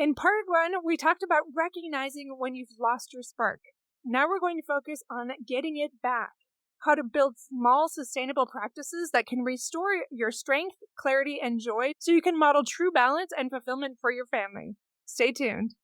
In part one, we talked about recognizing when you've lost your spark. Now we're going to focus on getting it back. How to build small, sustainable practices that can restore your strength, clarity, and joy so you can model true balance and fulfillment for your family. Stay tuned.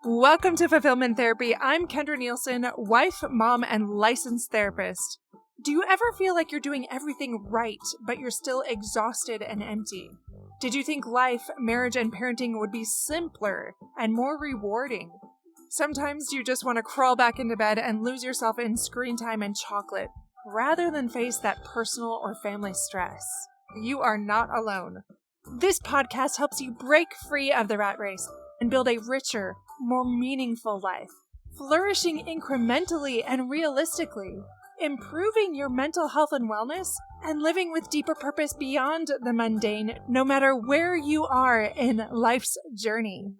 Welcome to Fulfillment Therapy. I'm Kendra Nielsen, wife, mom, and licensed therapist. Do you ever feel like you're doing everything right, but you're still exhausted and empty? Did you think life, marriage, and parenting would be simpler and more rewarding? Sometimes you just want to crawl back into bed and lose yourself in screen time and chocolate, rather than face that personal or family stress. You are not alone. This podcast helps you break free of the rat race and build a richer, more meaningful life, flourishing incrementally and realistically, improving your mental health and wellness, and living with deeper purpose beyond the mundane, no matter where you are in life's journey.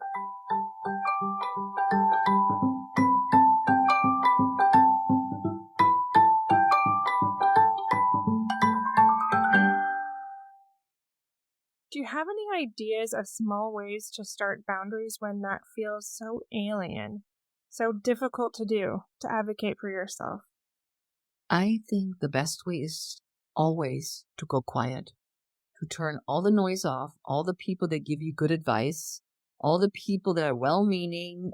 Do you have any ideas of small ways to start boundaries when that feels so alien, so difficult to do, to advocate for yourself? I think the best way is always to go quiet, to turn all the noise off, all the people that give you good advice, all the people that are well-meaning,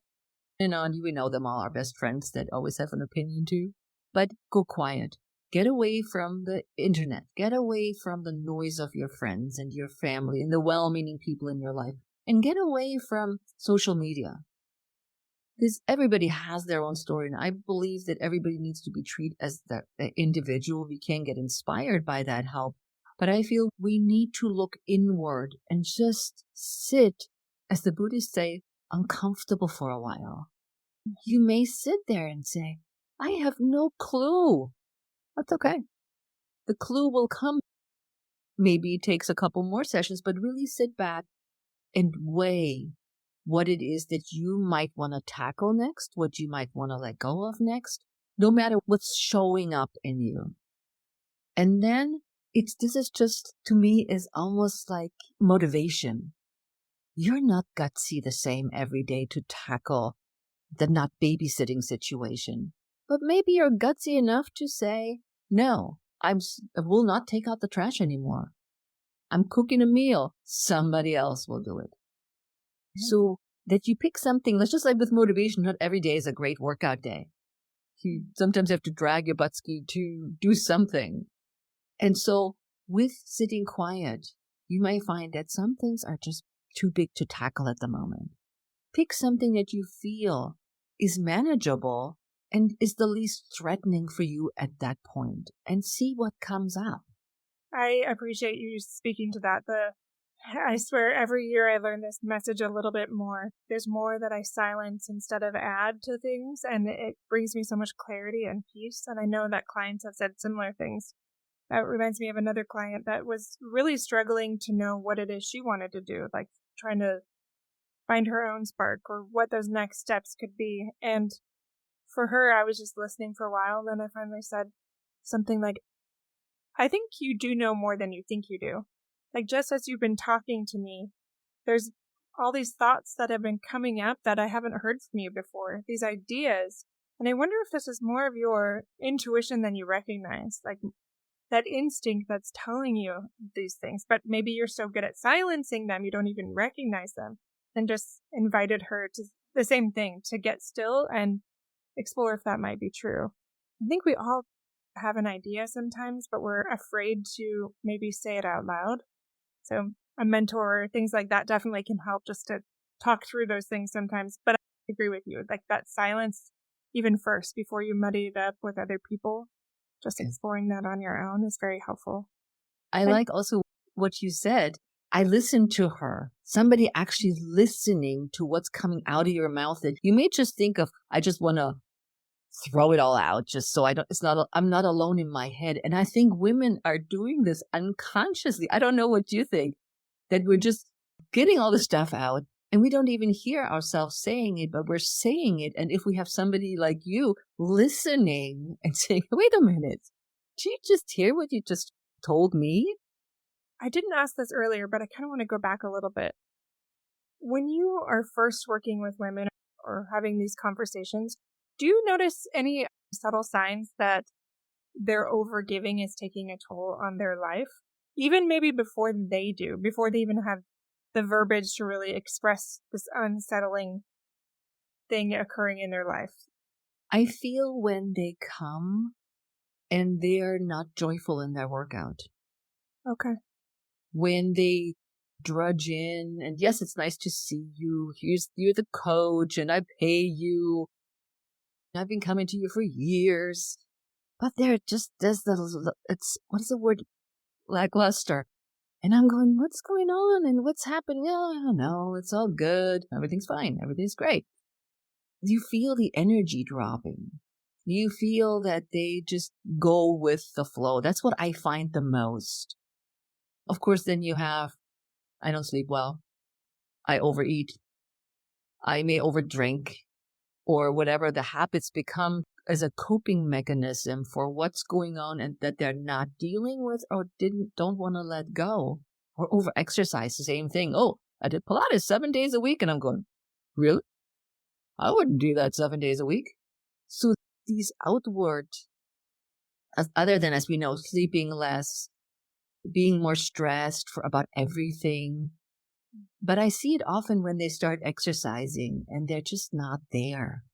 we know them all, our best friends that always have an opinion too, but go quiet. Get away from the internet. Get away from the noise of your friends and your family and the well-meaning people in your life. And get away from social media. Because everybody has their own story. And I believe that everybody needs to be treated as the individual. We can get inspired by that help. But I feel we need to look inward and just sit, as the Buddhists say, uncomfortable for a while. You may sit there and say, I have no clue. That's okay. The clue will come. Maybe it takes a couple more sessions, but really sit back and weigh what it is that you might want to tackle next, what you might want to let go of next, no matter what's showing up in you. And then this is just, to me, is almost like motivation. You're not gutsy the same every day to tackle the not babysitting situation, but maybe you're gutsy enough to say, no, I will not take out the trash anymore. I'm cooking a meal. Somebody else will do it. So that you pick something, that's just like with motivation, not every day is a great workout day. You sometimes have to drag your buttski to do something. And so with sitting quiet, you may find that some things are just too big to tackle at the moment. Pick something that you feel is manageable and is the least threatening for you at that point, and see what comes up. I appreciate you speaking to that. I swear every year I learn this message a little bit more. There's more that I silence instead of add to things, and it brings me so much clarity and peace. And I know that clients have said similar things. That reminds me of another client that was really struggling to know what it is she wanted to do, like trying to find her own spark or what those next steps could be. And for her, I was just listening for a while, and then I finally said something like, I think you do know more than you think you do. Like, just as you've been talking to me, there's all these thoughts that have been coming up that I haven't heard from you before, these ideas. And I wonder if this is more of your intuition than you recognize, like that instinct that's telling you these things. But maybe you're so good at silencing them, you don't even recognize them. And just invited her to the same thing, to get still and explore if that might be true. I think we all have an idea sometimes, but we're afraid to maybe say it out loud. So a mentor, things like that definitely can help just to talk through those things sometimes. But I agree with you, like that silence, even first, before you muddy it up with other people, just exploring that on your own is very helpful. I like also what you said. I listened to her. Somebody actually listening to what's coming out of your mouth that you may just think of, I just want to throw it all out just so I'm not alone in my head. And I think women are doing this unconsciously. I don't know what you think, that we're just getting all the stuff out And we don't even hear ourselves saying it, but we're saying it. And if we have somebody like you listening and saying, wait a minute, did you just hear what you just told me? I didn't ask this earlier, but I kind of want to go back a little bit. When you are first working with women or having these conversations, do you notice any subtle signs that their overgiving is taking a toll on their life? Even maybe before they do, before they even have the verbiage to really express this unsettling thing occurring in their life. I feel when they come and they're not joyful in their workout. Okay. When they drudge in and yes, it's nice to see you. You're the coach and I pay you. I've been coming to you for years. But there just does what is the word? Lackluster. And I'm going, what's going on and what's happening? Oh, no, it's all good. Everything's fine. Everything's great. You feel the energy dropping. You feel that they just go with the flow. That's what I find the most. Of course, then you have, I don't sleep well. I overeat. I may overdrink or whatever the habits become as a coping mechanism for what's going on and that they're not dealing with or don't want to let go. Or over-exercise, the same thing. Oh, I did Pilates 7 days a week, and I'm going, really? I wouldn't do that 7 days a week. So these outward, other than, as we know, sleeping less, being more stressed about everything. But I see it often when they start exercising, and they're just not there.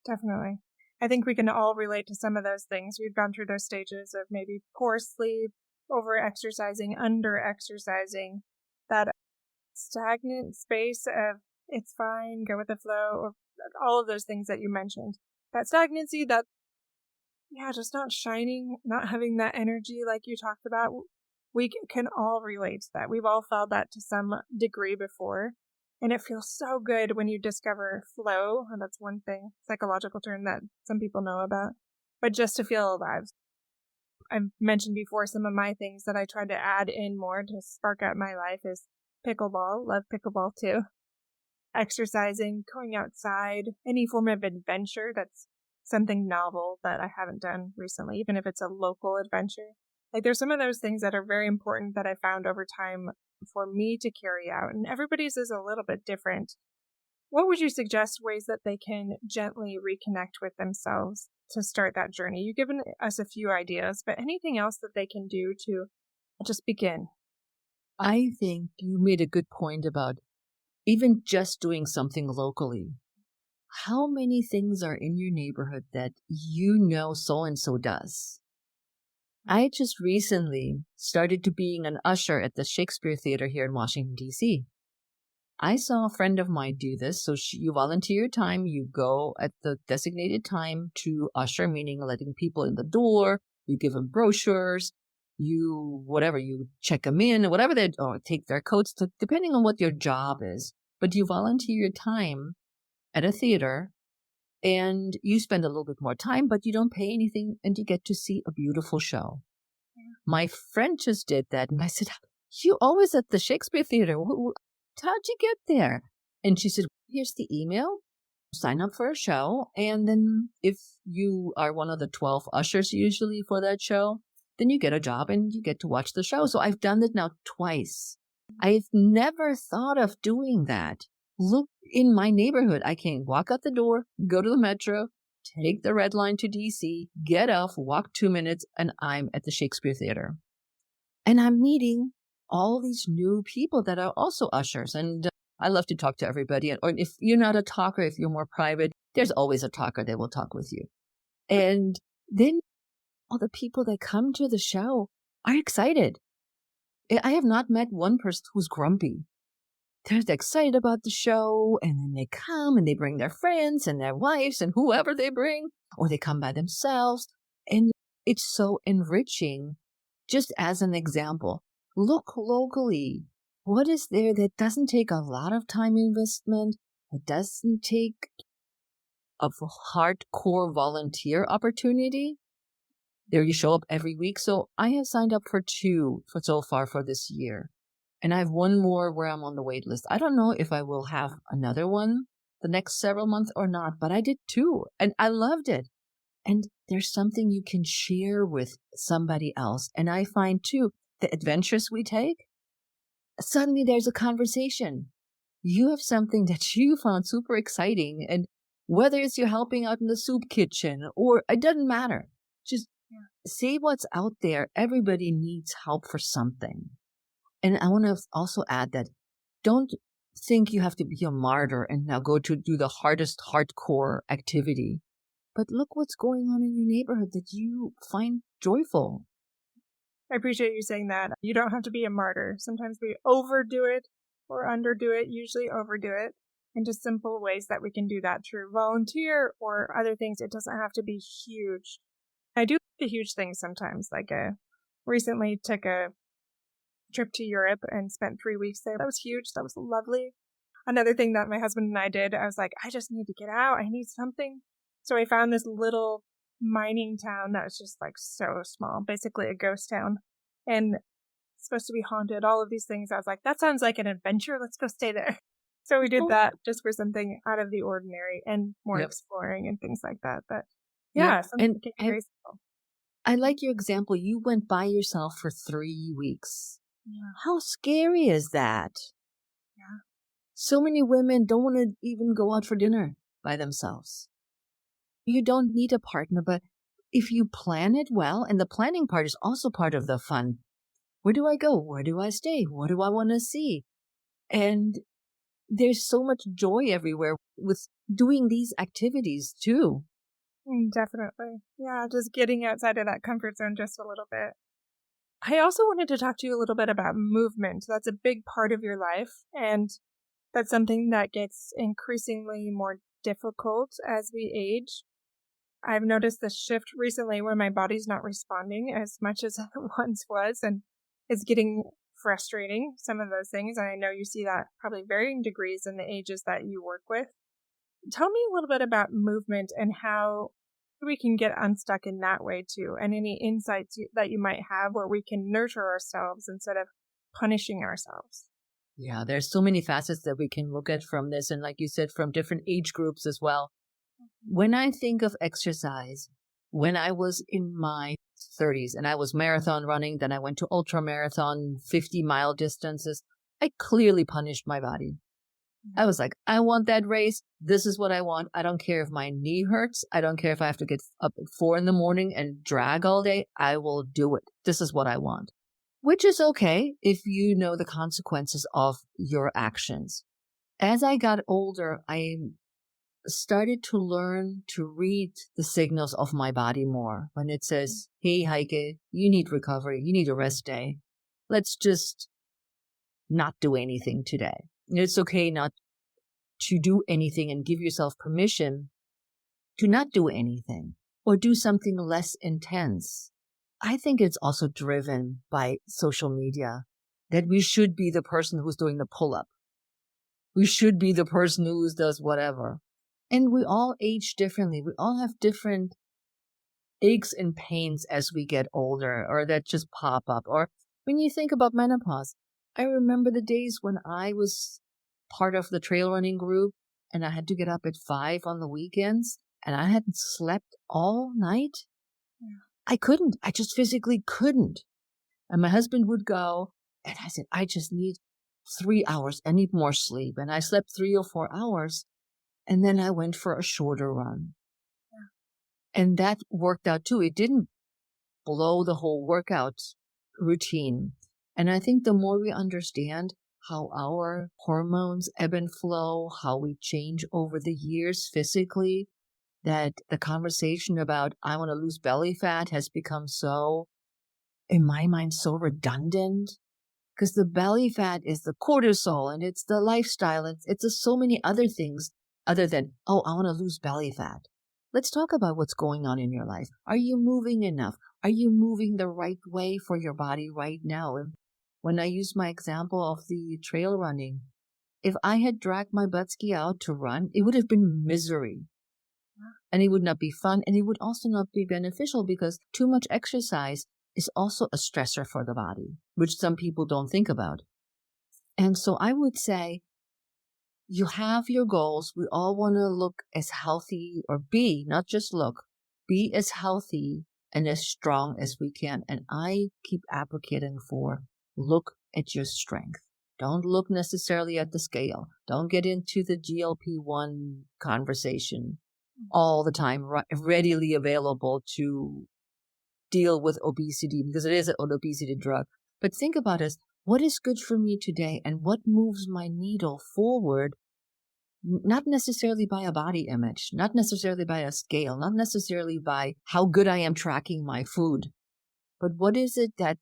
Definitely. I think we can all relate to some of those things. We've gone through those stages of maybe poor sleep, over-exercising, under-exercising, that stagnant space of it's fine, go with the flow, or all of those things that you mentioned. That stagnancy, just not shining, not having that energy like you talked about. We can all relate to that. We've all felt that to some degree before. And it feels so good when you discover flow. And that's one thing, psychological term that some people know about. But just to feel alive. I've mentioned before some of my things that I tried to add in more to spark up my life is pickleball. Love pickleball too. Exercising, going outside, any form of adventure that's something novel that I haven't done recently, even if it's a local adventure. Like there's some of those things that are very important that I found over time for me to carry out, and everybody's is a little bit different. What would you suggest ways that they can gently reconnect with themselves to start that journey? You've given us a few ideas, but anything else that they can do to just begin? I think you made a good point about even just doing something locally. How many things are in your neighborhood that you know so-and-so does? I just recently started to being an usher at the Shakespeare Theater here in Washington, D.C. I saw a friend of mine do this. So you volunteer your time. You go at the designated time to usher, meaning letting people in the door. You give them brochures. You check them in, whatever or take their coats, depending on what your job is. But you volunteer your time at a theater and you spend a little bit more time, but you don't pay anything and you get to see a beautiful show. Yeah. My friend just did that. And I said, you always at the Shakespeare Theater. How'd you get there? And she said, here's the email. Sign up for a show. And then if you are one of the 12 ushers usually for that show, then you get a job and you get to watch the show. So I've done it now twice. I've never thought of doing that. Look in my neighborhood. I can walk out the door, go to the metro, take the red line to DC, get off, walk 2 minutes, and I'm at the Shakespeare Theater. And I'm meeting all these new people that are also ushers. And I love to talk to everybody. Or if you're not a talker, if you're more private, there's always a talker that will talk with you. And then all the people that come to the show are excited. I have not met one person who's grumpy. They're excited about the show, and then they come and they bring their friends and their wives and whoever they bring, or they come by themselves. And it's so enriching. Just as an example, look locally. What is there that doesn't take a lot of time investment? It doesn't take a hardcore volunteer opportunity. There you show up every week. So I have signed up for 2 so far for this year. And I have one more where I'm on the wait list. I don't know if I will have another one the next several months or not, but I did 2 and I loved it. And there's something you can share with somebody else. And I find too, the adventures we take, suddenly there's a conversation. You have something that you found super exciting. And whether it's you're helping out in the soup kitchen or it doesn't matter, just see what's out there. Everybody needs help for something. And I want to also add that don't think you have to be a martyr and now go to do the hardest hardcore activity. But look what's going on in your neighborhood that you find joyful. I appreciate you saying that. You don't have to be a martyr. Sometimes we overdo it or underdo it, usually overdo it, in just simple ways that we can do that through volunteer or other things. It doesn't have to be huge. I do the huge things sometimes, like recently took a trip to Europe and spent 3 weeks there. That was huge. That was lovely. Another thing that my husband and I did, I was like, I just need to get out. I need something. So I found this little mining town that was just like so small, basically a ghost town, and it's supposed to be haunted, all of these things. I was like, that sounds like an adventure. Let's go stay there. So we did that just for something out of the ordinary and more exploring and things like that. But something crazy. I like your example. You went by yourself for 3 weeks. Yeah. How scary is that? Yeah. So many women don't want to even go out for dinner by themselves. You don't need a partner, but if you plan it well, and the planning part is also part of the fun. Where do I go? Where do I stay? What do I want to see? And there's so much joy everywhere with doing these activities too. Definitely. Yeah, just getting outside of that comfort zone just a little bit. I also wanted to talk to you a little bit about movement. That's a big part of your life, and that's something that gets increasingly more difficult as we age. I've noticed this shift recently where my body's not responding as much as it once was, and it's getting frustrating, some of those things. And I know you see that probably varying degrees in the ages that you work with. Tell me a little bit about movement and how we can get unstuck in that way too, and any insights that you might have where we can nurture ourselves instead of punishing ourselves. Yeah, there's so many facets that we can look at from this. And like you said, from different age groups as well. When I think of exercise, when I was in my 30s and I was marathon running, then I went to ultra marathon, 50-mile distances, I clearly punished my body. I was like, I want that race. This is what I want. I don't care if my knee hurts. I don't care if I have to get up at 4 a.m. and drag all day. I will do it. This is what I want. Which is okay if you know the consequences of your actions. As I got older, I started to learn to read the signals of my body more. When it says, hey, Heike, you need recovery. You need a rest day. Let's just not do anything today. It's okay not to do anything and give yourself permission to not do anything or do something less intense. I think it's also driven by social media that we should be the person who's doing the pull-up. We should be the person who does whatever. And we all age differently. We all have different aches and pains as we get older, or that just pop up. Or when you think about menopause, I remember the days when I was part of the trail running group and I had to get up at 5 on the weekends and I hadn't slept all night. I couldn't. I just physically couldn't. And my husband would go and I said, I just need 3 hours. I need more sleep. And I slept 3 or 4 hours. And then I went for a shorter run. And that worked out too. It didn't blow the whole workout routine. And I think the more we understand how our hormones ebb and flow, how we change over the years physically, that the conversation about I want to lose belly fat has become so, in my mind, so redundant. Because the belly fat is the cortisol and it's the lifestyle. It's so many other things other than, oh, I want to lose belly fat. Let's talk about what's going on in your life. Are you moving enough? Are you moving the right way for your body right now? When I use my example of the trail running, if I had dragged my buttski out to run, it would have been misery. And it would not be fun, and it would also not be beneficial because too much exercise is also a stressor for the body, which some people don't think about. And so I would say, you have your goals. We all want to look as healthy or be, not just look, be as healthy and as strong as we can. And I keep advocating for look at your strength. Don't look necessarily at the scale. Don't get into the GLP-1 conversation all the time, readily available to deal with obesity, because it is an obesity drug. But think about it. What is good for me today and what moves my needle forward, not necessarily by a body image, not necessarily by a scale, not necessarily by how good I am tracking my food, but what is it that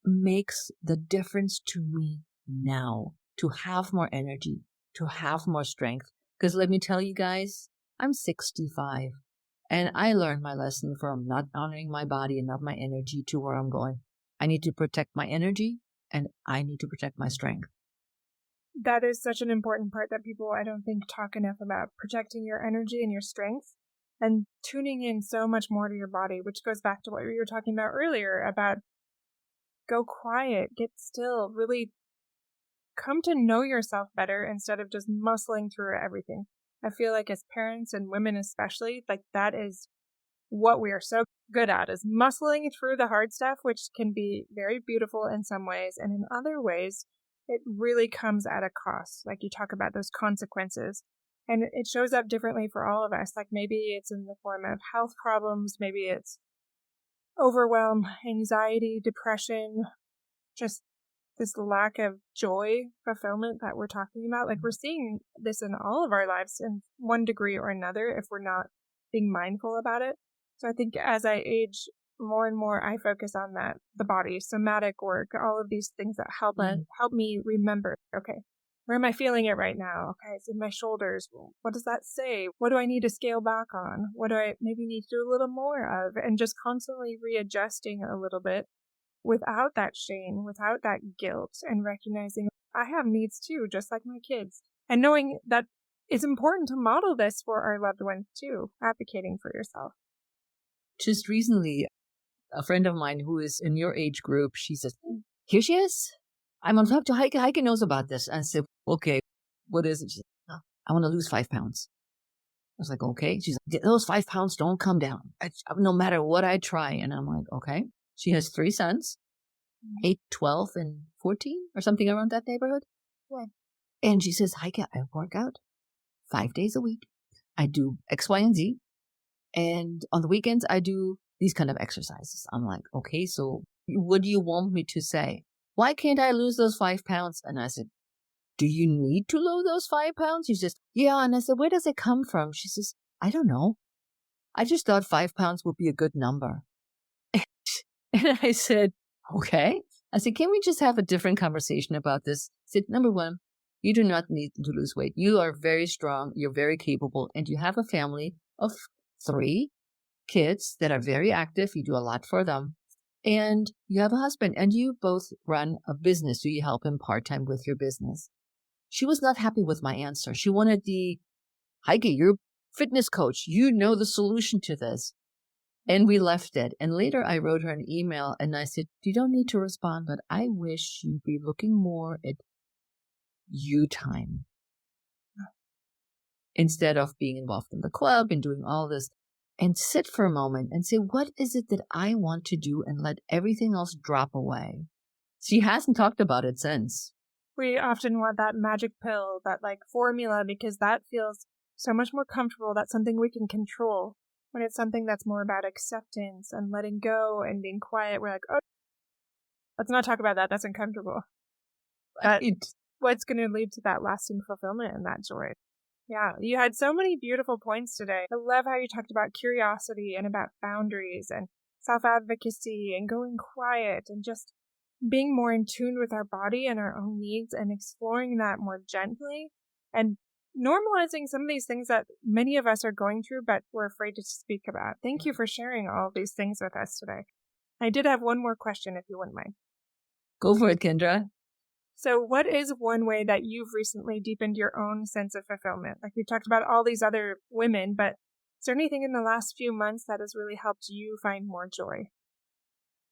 makes the difference to me now to have more energy, to have more strength? Because let me tell you guys, I'm 65 and I learned my lesson from not honoring my body and not my energy to where I'm going. I need to protect my energy and I need to protect my strength. That is such an important part that people, I don't think, talk enough about, protecting your energy and your strength and tuning in so much more to your body, which goes back to what we were talking about earlier about go quiet, get still, really come to know yourself better instead of just muscling through everything. I feel like as parents and women especially, like that is what we are so good at, is muscling through the hard stuff, which can be very beautiful in some ways. And in other ways, it really comes at a cost. Like you talk about those consequences. And it shows up differently for all of us. Like maybe it's in the form of health problems. Maybe it's overwhelm, anxiety, depression, just this lack of joy, fulfillment that we're talking about. Like we're seeing this in all of our lives in one degree or another if we're not being mindful about it. So I think as I age more and more, I focus on that, the body, somatic work, all of these things that help me remember, okay, where am I feeling it right now? Okay, it's in my shoulders. What does that say? What do I need to scale back on? What do I maybe need to do a little more of? And just constantly readjusting a little bit without that shame, without that guilt, and recognizing I have needs too, just like my kids. And knowing that it's important to model this for our loved ones too, advocating for yourself. Just recently, a friend of mine who is in your age group, she says, here she is. I'm on top to Heike. Heike knows about this. I said, okay, what is it? She said, oh, I want to lose 5 pounds. I was like, okay. She's like, those 5 pounds don't come down. No matter what I try. And I'm like, okay. She has 3 sons, 8, 12, and 14 or something around that neighborhood. Yeah. And she says, Heike, I work out 5 days a week. I do X, Y, and Z. And on the weekends, I do these kind of exercises. I'm like, okay, so what do you want me to say? Why can't I lose those 5 pounds? And I said, do you need to lose those 5 pounds? She says, yeah. And I said, where does it come from? She says, I don't know. I just thought 5 pounds would be a good number. And I said, okay. I said, can we just have a different conversation about this? I said, number one, you do not need to lose weight. You are very strong. You're very capable. And you have a family of 3 kids that are very active. You do a lot for them. And you have a husband and you both run a business. So you help him part-time with your business. She was not happy with my answer. She wanted the, Heike, you're a fitness coach. You know the solution to this. And we left it. And later I wrote her an email and I said, you don't need to respond, but I wish you'd be looking more at you time instead of being involved in the club and doing all this. And sit for a moment and say, what is it that I want to do, and let everything else drop away? She hasn't talked about it since. We often want that magic pill, that like formula, because that feels so much more comfortable. That's something we can control. When it's something that's more about acceptance and letting go and being quiet, we're like, oh, let's not talk about that. That's uncomfortable. But what's going to lead to that lasting fulfillment and that joy? Yeah, you had so many beautiful points today. I love how you talked about curiosity and about boundaries and self-advocacy and going quiet and just being more in tune with our body and our own needs and exploring that more gently and normalizing some of these things that many of us are going through, but we're afraid to speak about. Thank you for sharing all of these things with us today. I did have one more question, if you wouldn't mind. Go for it, Kendra. So what is one way that you've recently deepened your own sense of fulfillment? Like we talked about all these other women, but is there anything in the last few months that has really helped you find more joy?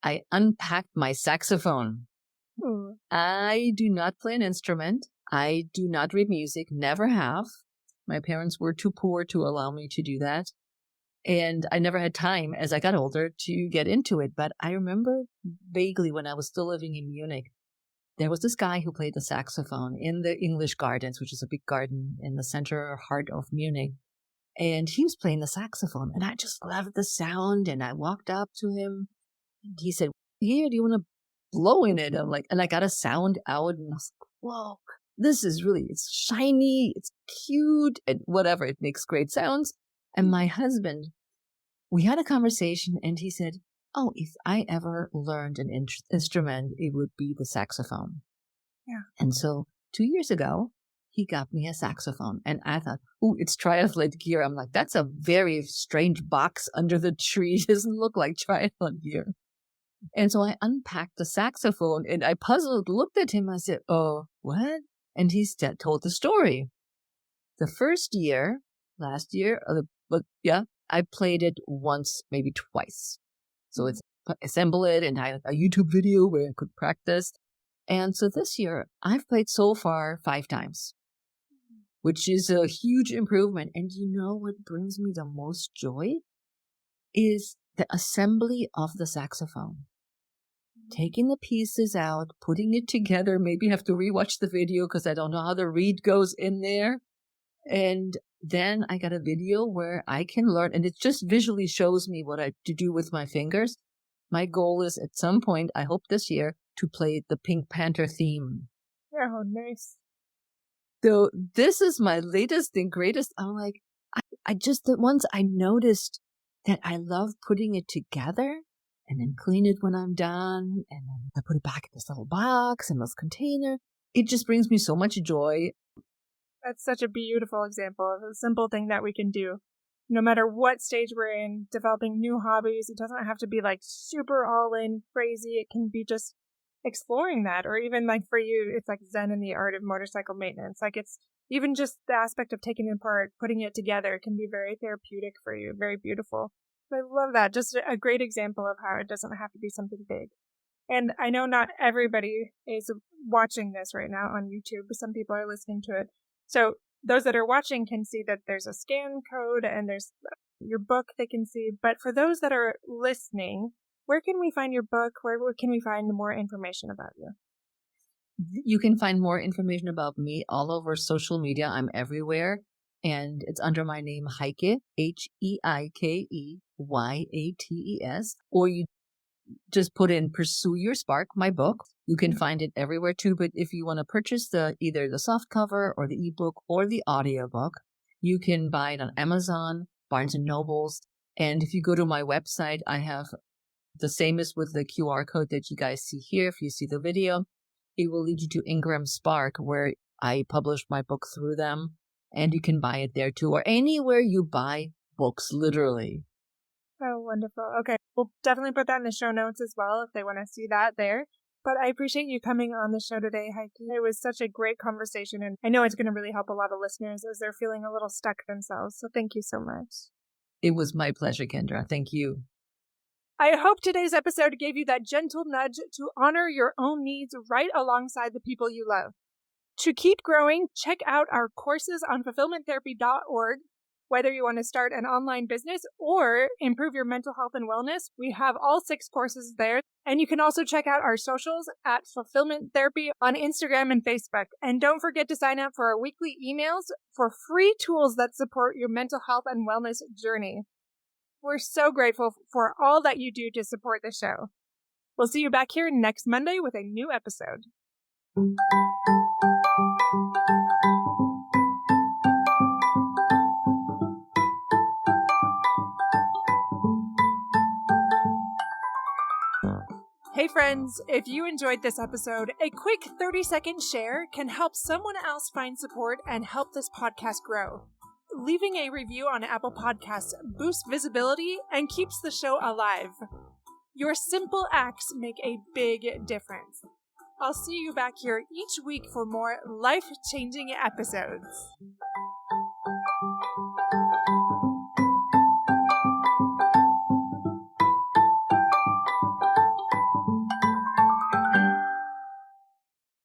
I unpacked my saxophone. Ooh. I do not play an instrument. I do not read music, never have. My parents were too poor to allow me to do that. And I never had time as I got older to get into it. But I remember vaguely when I was still living in Munich, there was this guy who played the saxophone in the English Gardens, which is a big garden in the center heart of Munich. And he was playing the saxophone, and I just loved the sound. And I walked up to him, and he said, "Here, do you want to blow in it?" I'm like, and I got a sound out, and I was like, "Whoa, this is really, it's shiny, it's cute, and whatever. It makes great sounds." And my husband, we had a conversation, and he said, "Oh, if I ever learned an instrument, it would be the saxophone." Yeah. And so 2 years ago, he got me a saxophone. And I thought, "Ooh, it's triathlete gear." I'm like, that's a very strange box under the tree. It doesn't look like triathlon gear. And so I unpacked the saxophone, and I puzzled, looked at him. I said, "Oh, what?" And he told the story. The first year, last year, but yeah, I played it once, maybe twice. So it's assemble it, and I had a YouTube video where I could practice. And so this year, I've played so far 5 times, which is a huge improvement. And you know what brings me the most joy is the assembly of the saxophone. Taking the pieces out, putting it together, maybe have to rewatch the video because I don't know how the reed goes in there. And then I got a video where I can learn, and it just visually shows me what I to do with my fingers. My goal is at some point, I hope this year, to play the Pink Panther theme. Oh, nice. So this is my latest and greatest. I'm like, I just, once I noticed that I love putting it together and then clean it when I'm done. And then I put it back in this little box and this container. It just brings me so much joy. That's such a beautiful example of a simple thing that we can do. No matter what stage we're in, developing new hobbies, it doesn't have to be like super all in crazy. It can be just exploring that. Or even like for you, it's like Zen in the art of motorcycle maintenance. Like it's even just the aspect of taking it apart, putting it together can be very therapeutic for you, very beautiful. I love that. Just a great example of how it doesn't have to be something big. And I know not everybody is watching this right now on YouTube, but some people are listening to it. So those that are watching can see that there's a scan code and there's your book they can see. But for those that are listening, where can we find your book? Where can we find more information about you? You can find more information about me all over social media. I'm everywhere. And it's under my name, Heike, HeikeYates. Or you just put in Pursue Your Spark, my book. You can find it everywhere too. But if you want to purchase either the soft cover or the ebook or the audiobook, you can buy it on Amazon, Barnes and Nobles. And if you go to my website, I have the same as with the QR code that you guys see here. If you see the video, it will lead you to Ingram Spark, where I publish my book through them. And you can buy it there too, or anywhere you buy books, literally. Oh, wonderful. Okay. We'll definitely put that in the show notes as well if they want to see that there. But I appreciate you coming on the show today, Heike. It was such a great conversation, and I know it's going to really help a lot of listeners as they're feeling a little stuck themselves. So thank you so much. It was my pleasure, Kendra. Thank you. I hope today's episode gave you that gentle nudge to honor your own needs right alongside the people you love. To keep growing, check out our courses on fulfillmenttherapy.org. Whether you want to start an online business or improve your mental health and wellness, we have all 6 courses there. And you can also check out our socials at Fulfillment Therapy on Instagram and Facebook. And don't forget to sign up for our weekly emails for free tools that support your mental health and wellness journey. We're so grateful for all that you do to support the show. We'll see you back here next Monday with a new episode. Hey friends, if you enjoyed this episode, a quick 30-second share can help someone else find support and help this podcast grow. Leaving a review on Apple Podcasts boosts visibility and keeps the show alive. Your simple acts make a big difference. I'll see you back here each week for more life-changing episodes.